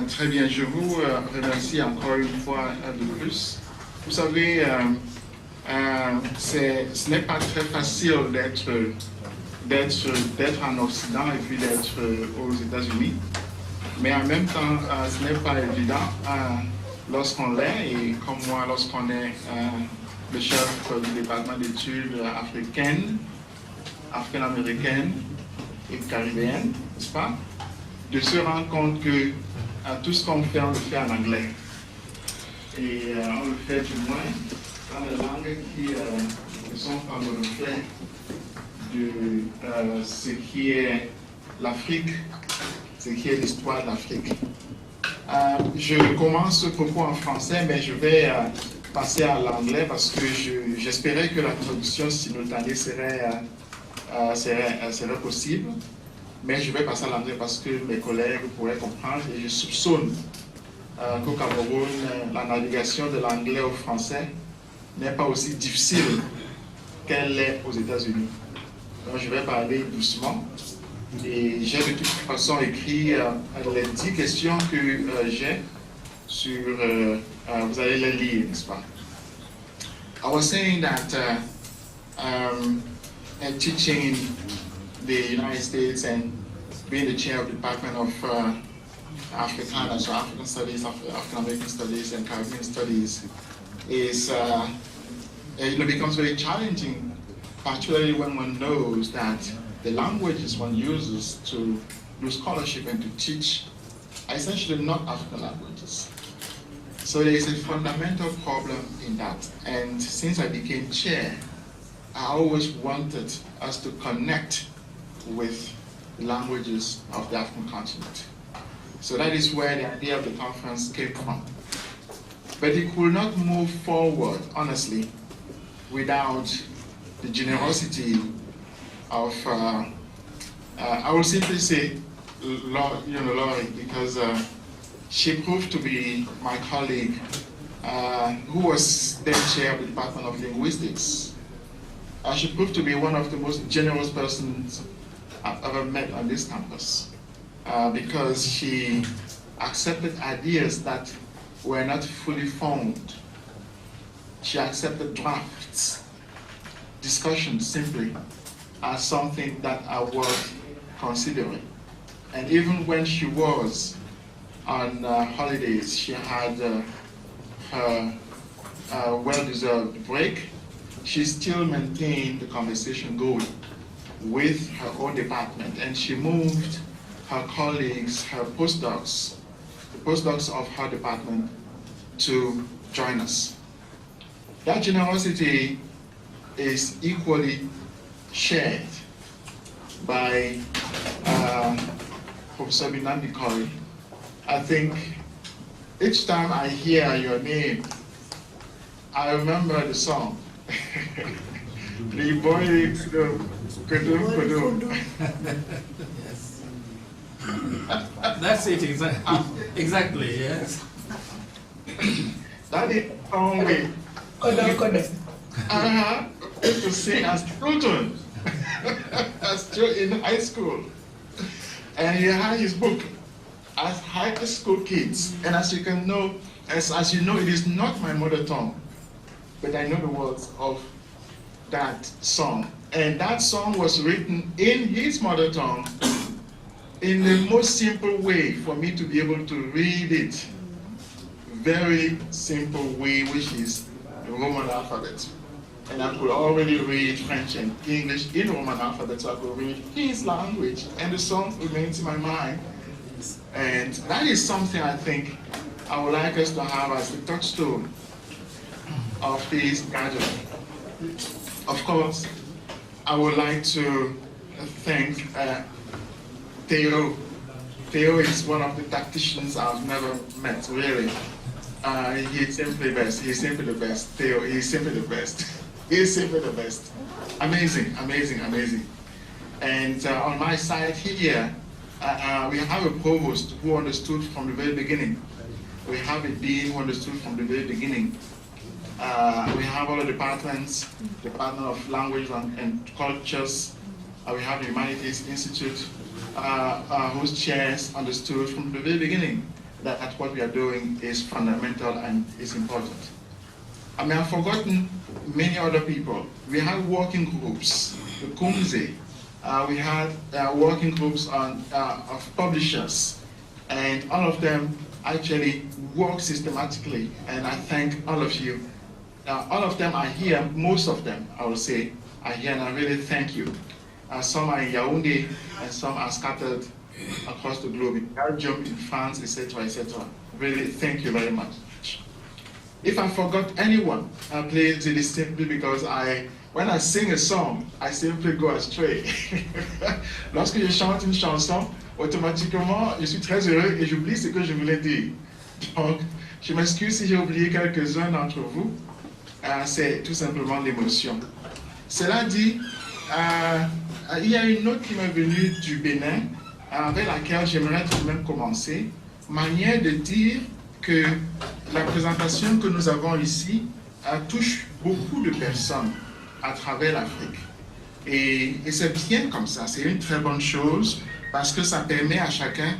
Très bien, je vous remercie encore une fois de plus. Vous savez, ce n'est pas très facile d'être en Occident et puis d'être aux États-Unis. Mais en même temps, ce n'est pas évident lorsqu'on l'est, et comme moi, lorsqu'on est le chef du département d'études africaines-américaines et caribéennes, n'est-ce pas, de se rendre compte que tout ce qu'on fait, on le fait en anglais. Et on le fait du moins dans les langues qui ne sont pas le reflet de ce qui est l'Afrique, ce qui est l'histoire de l'Afrique. Je commence ce propos en français, mais je vais passer à l'anglais parce que j'espérais que la traduction simultanée serait possible. Mais je vais passer à l'anglais parce que mes collègues pourraient comprendre, et je soupçonne qu'au Cameroun, la navigation de l'anglais au français n'est pas aussi difficile qu'elle l'est aux États-Unis. Donc je vais parler doucement, et j'ai de toute façon écrit les 10 questions que j'ai sur... vous allez les lire, n'est-ce pas? I was saying that teaching the United States and being the chair of the Department of Africana, so African Studies, African American Studies, and Caribbean Studies is becomes very challenging, particularly when one knows that the languages one uses to do scholarship and to teach are essentially not African languages. So there is a fundamental problem in that. And since I became chair, I always wanted us to connect with the languages of the African continent. So that is where the idea of the conference came from. But it could not move forward, honestly, without the generosity of, I will simply say, Laurie, because she proved to be my colleague, who was then chair of the Department of Linguistics. She proved to be one of the most generous persons I've ever met on this campus, because she accepted ideas that were not fully formed. She accepted drafts, discussions simply, as something that I was considering. And even when she was on holidays, she had her well-deserved break, she still maintained the conversation going with her own department, and she moved her colleagues, her postdocs, the postdocs of her department, to join us. That generosity is equally shared by Professor Binambi Kori. I think each time I hear your name, I remember the song. The boy Kudu. Yes. That's it, exactly, yes. That is only. Used to sing as children, in high school. And he had his book as high school kids. And as you can know, as you know, it is not my mother tongue, but I know the words of that song. And that song was written in his mother tongue in the most simple way for me to be able to read it. Very simple way, which is the Roman alphabet. And I could already read French and English in Roman alphabet, so I could read his language, and the song remains in my mind. And that is something I think I would like us to have as the touchstone of this gathering. Of course, I would like to thank Theo. Theo is one of the tacticians I've never met, really. He's simply best. He's simply the best. Theo, he's simply the best. He's simply the best. Amazing, amazing, amazing. And on my side here, we have a provost who understood from the very beginning. We have a dean who understood from the very beginning. We have all the departments, Department of Language and Cultures. We have the Humanities Institute, whose chairs understood from the very beginning that what we are doing is fundamental and is important. I may have forgotten many other people. We had working groups, the KUMZE. We had working groups of publishers, and all of them actually work systematically, and I thank all of you. All of them are here, most of them, I will say, are here, and I really thank you. Some are in Yaoundé, and some are scattered across the globe, in Belgium, in France, etc., etc. Really, thank you very much. If I forgot anyone, please, it is simply because when I sing a song, I simply go astray. Lorsque je chante une chanson, automatiquement, je suis très heureux et j'oublie ce que je voulais dire. Donc, je m'excuse si j'ai oublié quelques-uns d'entre vous. C'est tout simplement l'émotion. Cela dit, il y a une note qui m'est venue du Bénin, avec laquelle j'aimerais tout de même commencer. Manière de dire que la présentation que nous avons ici touche beaucoup de personnes à travers l'Afrique. Et c'est bien comme ça, c'est une très bonne chose parce que ça permet à chacun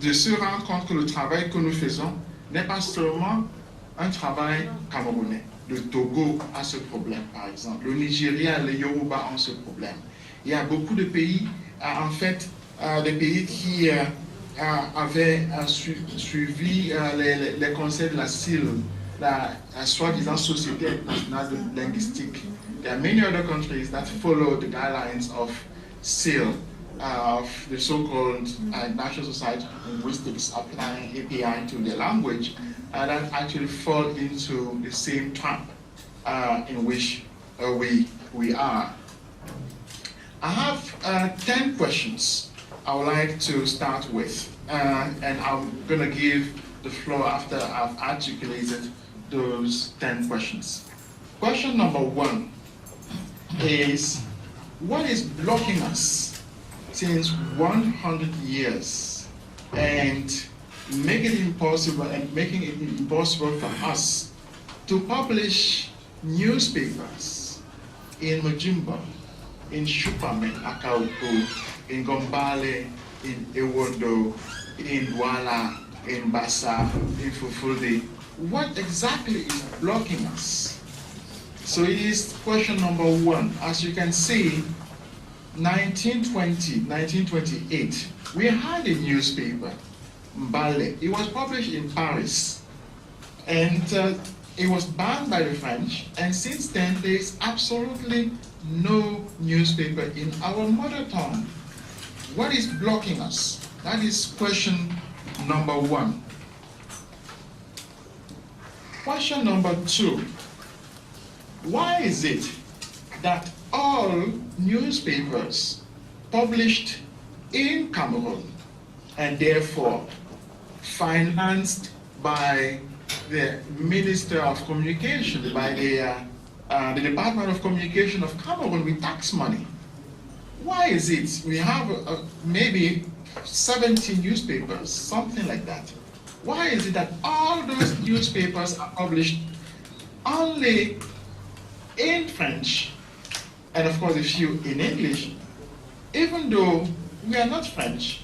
de se rendre compte que le travail que nous faisons n'est pas seulement un travail camerounais. Le Togo a ce problème, par exemple. Le Nigeria, les Yoruba ont ce problème. Il y a beaucoup de pays, en fait, des pays qui avaient suivi les conseils de la CIL, la soi-disant Société internationale de linguistique. There are many other countries that follow the guidelines of CIL, of the so-called National Society of Linguistics applying API to their language, that actually fall into the same trap in which we are. I have 10 questions I would like to start with, and I'm going to give the floor after I've articulated those 10 questions. Question number 1 is, what is blocking us since 100 years and making it impossible for us to publish newspapers in Mojimbo, in Shupame, Akauku, in Gombale, in Ewondo, in Douala, in Bassa, in Fufulde? What exactly is blocking us? So it is question number 1. As you can see, 1928, we had a newspaper, Mbale. It was published in Paris, and it was banned by the French, and since then there is absolutely no newspaper in our mother tongue. What is blocking us? That is question number 1. Question number 2. Why is it that all newspapers published in Cameroon and therefore financed by the Minister of Communication, by the Department of Communication of Cameroon with tax money? Why is it we have maybe 70 newspapers, something like that? Why is it that all those newspapers are published only in French, and of course a few in English, even though we are not French,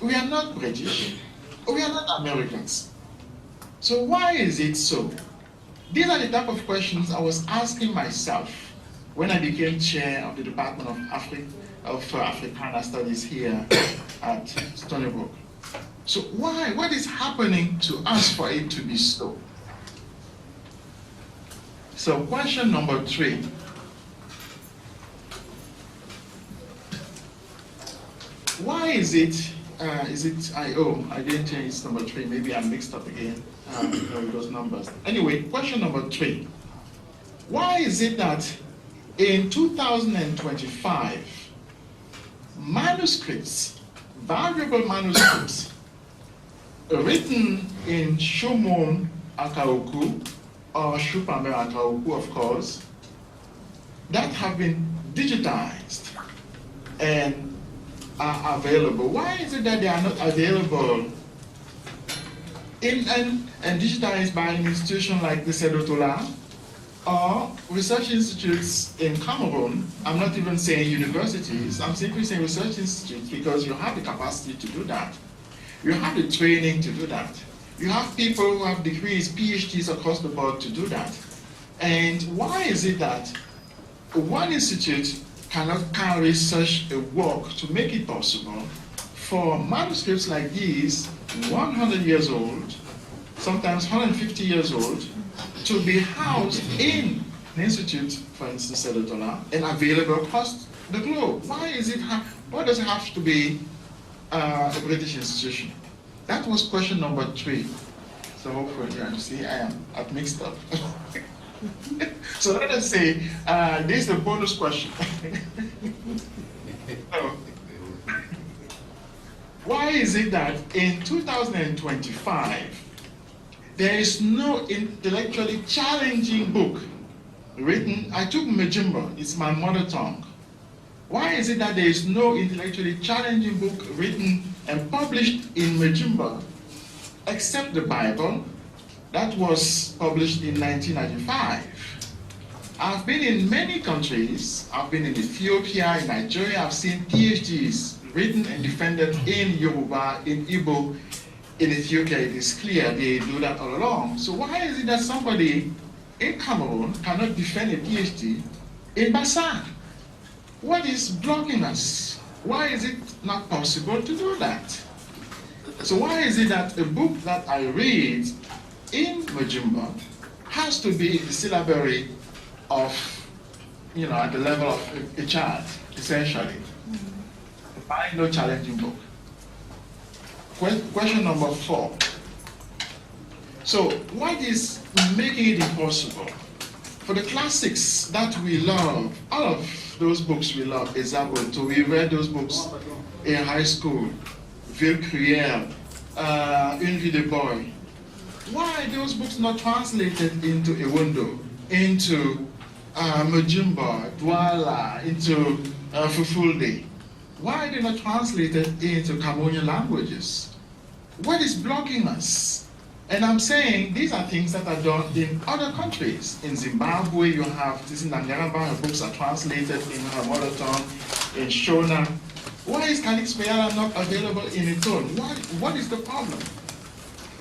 we are not British, we are not Americans? So why is it so? These are the type of questions I was asking myself when I became chair of the Department of Africana Studies here at Stony Brook. So why? What is happening to us for it to be so? So question number 3. Why is it, I didn't change number 3, maybe I mixed up again those numbers. Anyway, question number 3. Why is it that in 2025, manuscripts, valuable manuscripts, written in Shomon Akauku, or Shupame Akauku, of course, that have been digitized and are available? Why is it that they are not available and digitized by an institution like the Sedotola or research institutes in Cameroon? I'm not even saying universities, I'm simply saying research institutes, because you have the capacity to do that. You have the training to do that. You have people who have degrees, PhDs across the board to do that. And why is it that one institute cannot carry such a work to make it possible for manuscripts like these, 100 years old, sometimes 150 years old, to be housed in an institute, for instance, Sedotola, and available across the globe? Why does it have to be a British institution? That was question number 3. So hopefully, you see, I've mixed up. So let us say, this is the bonus question. So, why is it that in 2025, there is no intellectually challenging book written? I took Majimba, it's my mother tongue. Why is it that there is no intellectually challenging book written and published in Majimba, except the Bible, that was published in 1995? I've been in many countries. I've been in Ethiopia, in Nigeria. I've seen PhDs written and defended in Yoruba, in Igbo, in Ethiopia. It is clear they do that all along. So why is it that somebody in Cameroon cannot defend a PhD in Bassa? What is blocking us? Why is it not possible to do that? So why is it that a book that I read in Majimba has to be in the syllabary of, at the level of a child, essentially? Buy no challenging book. Question number 4. So what is making it impossible for the classics that we love? All of those books we love, Esaboto, we read those books in high school, Ville Cruelle, Une Vie de Boy. Why are those books not translated into Ewondo, into Majimba, Douala, into Fulfulde? Why are they not translated into Cameroonian languages? What is blocking us? And I'm saying these are things that are done in other countries. In Zimbabwe, you have Tisi Nanyaramba, her books are translated in her mother tongue, in Shona. Why is Calix Mayala not available in its own? What is the problem?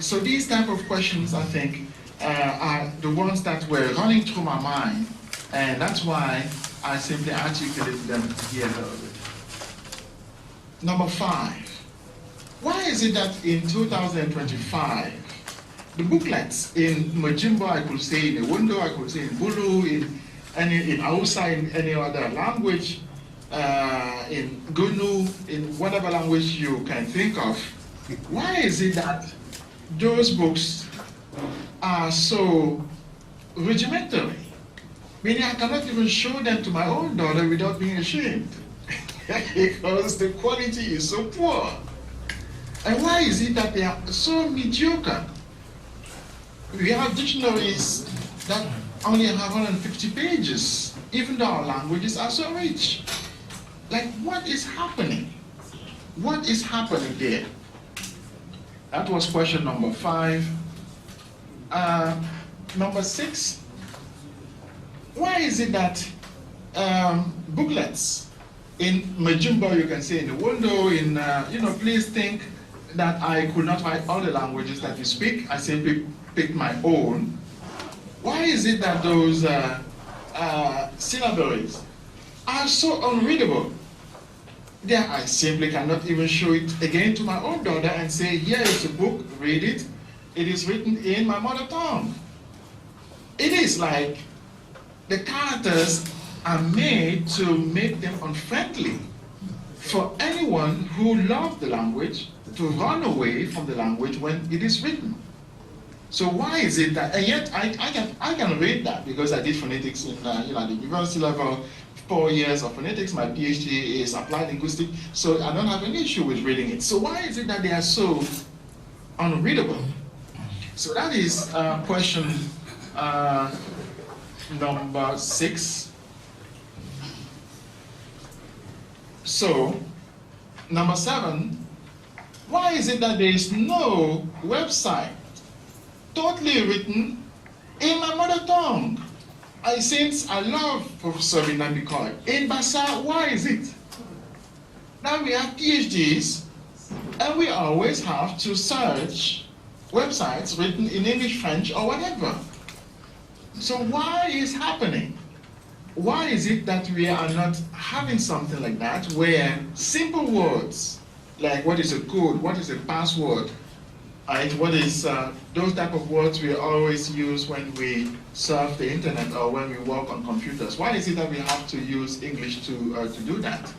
So these type of questions, I think, are the ones that were running through my mind, and that's why I simply articulated them here a little bit. Number 5, why is it that in 2025, the booklets in Majimba, I could say in Ewondo, I could say in Bulu, in Hausa, in any other language, in Gunu, in whatever language you can think of, why is it that those books are so rudimentary? Meaning I cannot even show them to my own daughter without being ashamed. Because the quality is so poor. And why is it that they are so mediocre? We have dictionaries that only have 150 pages, even though our languages are so rich. Like, what is happening? What is happening there? That was question number 5. Number 6, why is it that booklets in Majimba, you can say in Ewondo, please think that I could not write all the languages that you speak. I simply picked my own. Why is it that those syllabaries are so unreadable? There, I simply cannot even show it again to my own daughter and say, here is a book, read it. It is written in my mother tongue. It is like the characters are made to make them unfriendly for anyone who loves the language to run away from the language when it is written. So why is it that, and yet I can read that because I did phonetics in the university level, 4 years of phonetics. My PhD is applied linguistics, so I don't have any issue with reading it. So why is it that they are so unreadable? So that is question number 6. So, number 7, why is it that there is no website totally written in my mother tongue? Since I love Professor Binambi in Bassa, why is it? Now we have PhDs And we always have to search websites written in English, French, or whatever. So why is happening? Why is it that we are not having something like that where simple words, like what is a code, what is a password, right? What is those type of words we always use when we surf the internet or when we work on computers? Why is it that we have to use English to do that?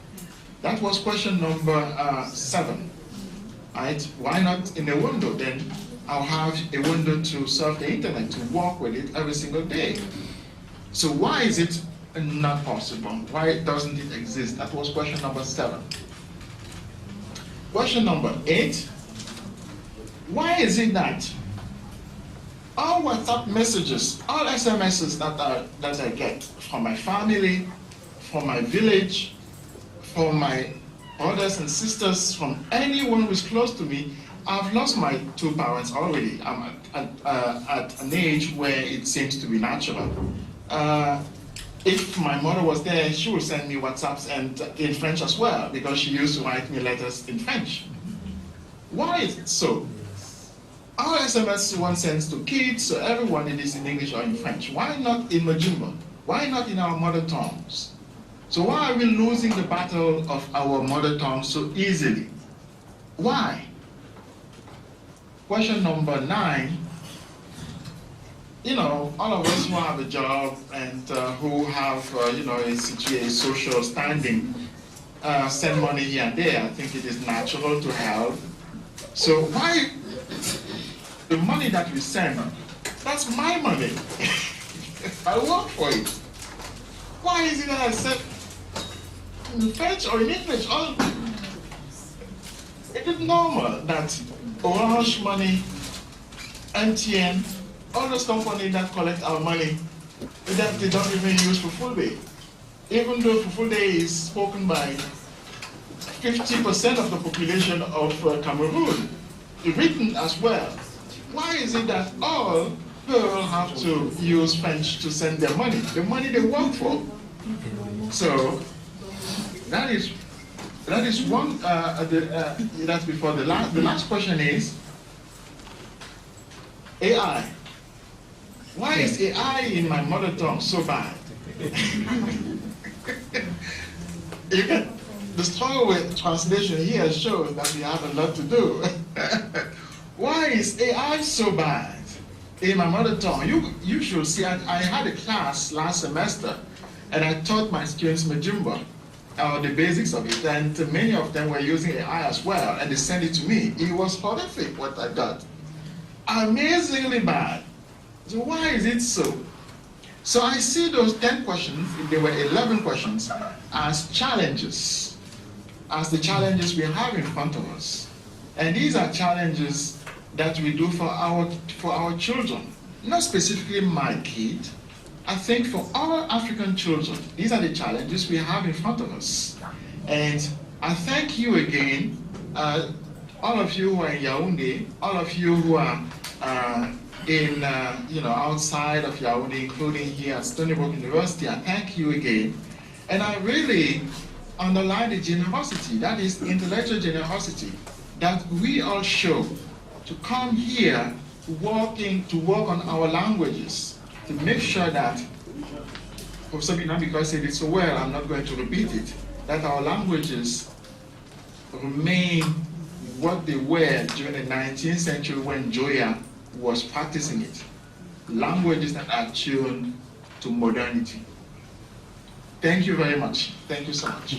That was question number 7, right? Why not in a window? Then I'll have a window to surf the internet, to work with it every single day. So why is it not possible? Why doesn't it exist? That was question number 7. Question number 8. Why is it that all WhatsApp messages, all SMSs that I get from my family, from my village, from my brothers and sisters, from anyone who's close to me, I've lost my 2 parents already. I'm at an age where it seems to be natural. If my mother was there, she would send me WhatsApps and in French as well, because she used to write me letters in French. Why is it so? Our SMS one sends to kids, so everyone it is in English or in French. Why not in Majimba? Why not in our mother tongues? So why are we losing the battle of our mother tongue so easily? Why? Question number 9. You know, all of us who have a job and who have, a social standing, send money here and there. I think it is natural to help. So why the money that we send, that's my money. I work for it. Why is it that I send in French or in English? It is normal that Orange Money, MTN, all those companies that collect our money, that they don't even use Fufude. Even though Fufude is spoken by 50% of the population of Cameroon, written as well. Why is it that all people have to use French to send their money, the money they work for? So that is one. That's before the last. The last question is AI. Why is AI in my mother tongue so bad? The struggle with translation here shows that we have a lot to do. Why is AI so bad in my mother tongue? You should see, I had a class last semester, and I taught my students Majimba, the basics of it, and many of them were using AI as well, and they sent it to me. It was horrific what I got. Amazingly bad. So why is it so? So I see those 10 questions, if there were 11 questions, as challenges, as the challenges we have in front of us. And these are challenges that we do for our children, not specifically my kid. I think for all African children, these are the challenges we have in front of us. And I thank you again, all of you who are in Yaoundé, all of you who are outside of Yaoundé, including here at Stony Brook University. I thank you again. And I really underline the generosity, that is intellectual generosity, that we all show to come here to work on our languages, to make sure that, Professor Binambiko said it so well, I'm not going to repeat it, that our languages remain what they were during the 19th century when Joya was practicing it. Languages that are tuned to modernity. Thank you very much. Thank you so much.